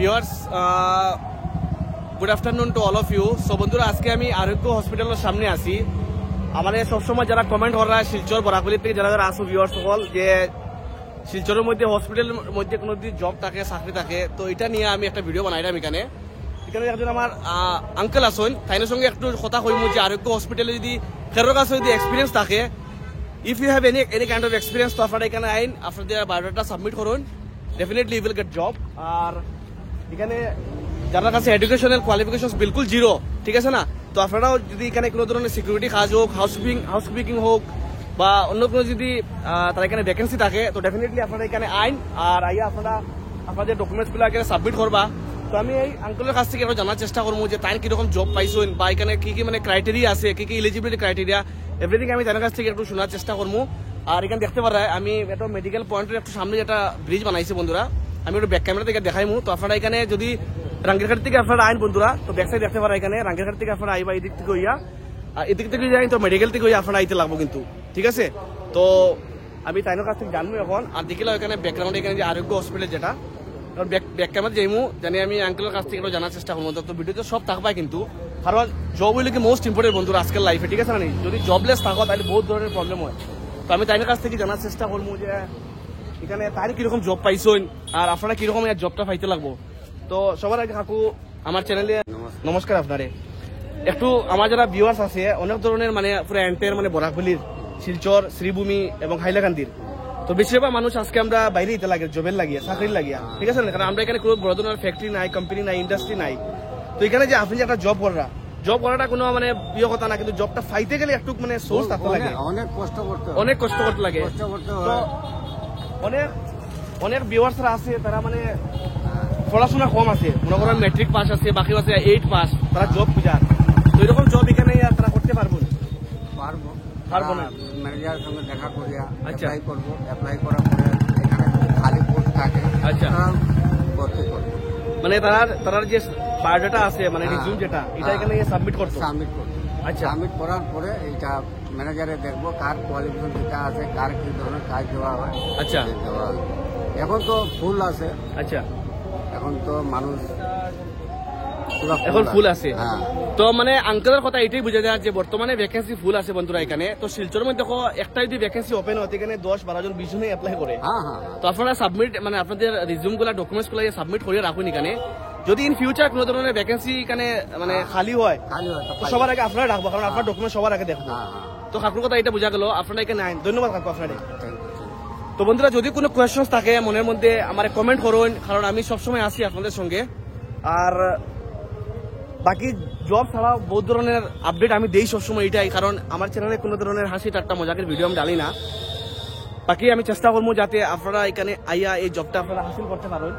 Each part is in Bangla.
Viewers good afternoon to all of you. So বন্ধুরা, আজকে আমি আরোগ্য হসপিটালের সামনে আছি। আমার সবসময় যারা কমেন্ট করা শিলচর বরাকলি থেকে যারা যারা আসো ভিউয়ার্স সকল, যে শিলচরের মধ্যে হসপিটালের মধ্যে কোনো যদি জব থাকে, চাকরি থাকে, তো এটা নিয়ে আমি একটা ভিডিও বানাইলাম। এখানে একজন আমার আঙ্কেল আসুন, তাইনের সঙ্গে একটু কথা কইমু যে আরোগ্য হসপিটালে যদি কারোর কাছে যদি এক্সপিরিয়েন্স থাকে, if you have any kind of experience, তো আপনারা এখানে আইন আপনাদের বায়োডাটা সাবমিট করুন, definitely you will get job. আর এখানে যার কাছে এডুকেশনাল কোয়ালিফিকেশন বিলকুল জিরো, ঠিক আছে না, তো আপনারাও যদি এখানে কোনো ধরনের সিকিউরিটি কাজ হোক, হাউসকিপিং হোক, বা অন্য কোনো যদি তার এখানে ভ্যাকেন্সি থাকে, তো ডেফিনেটলি আপনারা এখানে আইন আর আইয়া আপনারা আপনাদের ডকুমেন্টসগুলো এখানে সাবমিট করবা। তো আমি এই আঙ্কেলের কাছ থেকে জানার চেষ্টা করবো যে তাই কিরকম জব পাইছেন, বা এখানে কি কি মানে ক্রাইটেরিয়া আছে, কি কি এলিজিবিলিটি ক্রাইটেরিয়া, এভরিথিং আমি তার কাছ থেকে একটু শোনার চেষ্টা করবো। আর এখানে দেখতে পারা আমি একটা মেডিকেল পয়েন্টের একটু সামনে যেটা ব্রিজ বানাইছে বন্ধুরা, আমি একটু ব্যাক ক্যামেরা থেকে দেখাইমু। তো আপনারা এখানে যদি রাঙ্গিরঘাট থেকে আপনারা আইন বন্ধুরা, তো ব্যাক সাইড দেখতে পারা এখানে রাঙ্গিরঘাট থেকে আপনারা আইবা, এদিক থেকে হইয়া এদিক থেকে যাই, তো মেডিকেল থেকে হইয়া আপনারা আইতে লাগবো কিন্তু, ঠিক আছে। তো আমি তাইনের কাছ থেকে জানবো এখন। আর দেখিলাম এখানে ব্যাকগ্রাউন্ডে এখানে যে আরোগ্য হসপিটাল যেটা, ব্যাক ক্যামেরা যাইমু, জানি আমি আঙ্কেলের কাছ থেকে একটু জানার চেষ্টা করবো। তো ভিডিওতে সব থাকবা কিন্তু, কারণ জব হইলে কি মোস্ট ইম্পর্টেন্ট বন্ধুরা আজকের লাইফে, ঠিক আছে না। যদি জবলেস থাকো তাহলে বহুত ধরনের প্রবলেম হয়। তো আমি তাইনের কাছ থেকে জানার চেষ্টা করবো যে এখানে তাই কিরকম জব পাইছেন আর আপনারা কিরকম জবটা পাইতে লাগবো। তো সবার আগে কাকু আমার চ্যানেলে নমস্কার। আপনারে একটু আমার যারা ভিউয়ার্স আছে অনেক ধরনের মানে পুরো এন্টায়ার মানে বরাকলির, শিলচর, শ্রীভূমি এবং হাইলাকান্দির, তো বেশিরভাগ মানুষ আজকে আমরা বাইরে যেতে লাগে জবের লাগিয়া, চাকরির লাগিয়া, ঠিক আছে না, কারণ আমরা এখানে কোনো বড় ধরনের ফ্যাক্টরি নাই, কোম্পানি নাই, ইন্ডাস্ট্রি নাই। তো এখানে যে আপনি যে একটা জব করাটা কোনো মানে প্রিয় কথা না, কিন্তু জবটা পাইতে গেলে একটু মানে সোর্স থাকতে লাগে, অনেক কষ্ট করতে লাগে। তো অনেক ভিউয়ার্সরা আছে তারা মানে পড়াশোনা কম আছে, মনে করেন ম্যাট্রিক পাস আছে, বাকি আছে 8 পাস, তারা জব খুঁজার। তো এরকম জব এখানে তারা করতে পারবো না, ম্যানেজারের সঙ্গে দেখা করিয়া অ্যাপ্লাই করবো, অ্যাপ্লাই করার পরে এখানে খালি পোস্ট থাকে, আচ্ছা ভর্তি করবো। মানে তার যে বায়োডাটা আছে মানে রিজিউম যেটা, এটা এখানে সাবমিট করবো। আচ্ছা, সাবমিট করার পরে এইটা ম্যানেজারে দেখবো কার কোয়ালিফিকেশন যেটা আছে, কার কি ধরনের কাজ দেওয়া হয়। আচ্ছা, দেওয়া হয়। এখন তো ফুল আছে। আচ্ছা, এখন তো মানুষ এখন ফুল আছে। হ্যাঁ। তো মানে আঙ্কেলের কথা এটাই বোঝা যায় যে বর্তমানে ভ্যাকেন্সি ফুল আছে বন্ধুরা এখানে। তো শিলচরের মধ্যে দেখো একটা যদি ভ্যাকেন্সি ওপেন হয়, এখানে 10-12 জন 20 জনে অ্যাপ্লাই করে। তো আপনারা সাবমিট মানে আপনাদের রিজিউম গুলা, ডকুমেন্টস গুলা সাবমিট করে রাখুন এখানে। যদি ইন ফিউচার কোনো ধরনের ভ্যাকেন্সি এখানে মানে খালি হয়, তো সবার আগে আপনারা রাখবো, কারণ আপনার ডকুমেন্ট সবার আগে দেখবো। তো কাকুর কথা এটা বোঝা গেল, আপনারা এখানে আইন। ধন্যবাদ কাকু আপনাদের। তো বন্ধুরা, যদি কোনো কোয়েশ্চন থাকে মনের মধ্যে আমার কমেন্ট করুন, কারণ আমি সবসময় আসি আপনাদের সঙ্গে। আর বাকি জব ছাড়াও বহুত ধরনের আপডেট আমি দেই সবসময়, এটাই কারণ আমার চ্যানেলে কোনো ধরনের হাসি ঠাট্টা মজাকের ভিডিও আমি ডালি না। বাকি আমি চেষ্টা করবো যাতে আপনারা এখানে আইয়া এই জবটা আপনারা হাসিল করতে পারেন।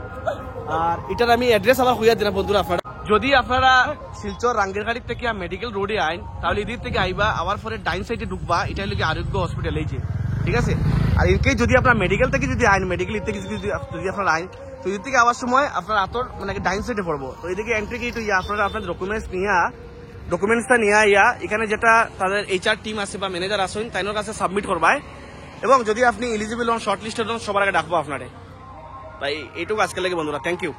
আর এটার আমি অ্যাড্রেস আবার হইয়া দিলাম বন্ধুরা। আপনারা যদি আপনারা শিলচর রাঙ্গিরঘাট থেকে মেডিকেল রোডে আইন, তাহলে এদিক থেকে আইবা, আবার পরে ডাইন সাইডে ঢুকবা, এটা হলো আরোগ্য হসপিটাল এই যে, ঠিক আছে। আর এনকে যদি আপনার মেডিকেল থেকে যদি আইন, মেডিকেল থেকে যদি আপনারা আইন, তো এদিক থেকে আওয়ার সময় আপনার আতর মানে ডাইন সাইডে পড়বো। তো এদিকে এন্ট্রি কি আপনারা আপনার ডকুমেন্টসটা নিয়ে ইয়া এখানে যেটা তাদের HR টিম আছে বা ম্যানেজার আসেন তাইনের কাছে সাবমিট করবাই। এবং যদি আপনি এলিজিবল হন, শর্ট লিস্টেড হন, সবার আগে ডাকবো আপনারে। তাই এইটুকু আজকে লাগে বন্ধুরা। Thank you.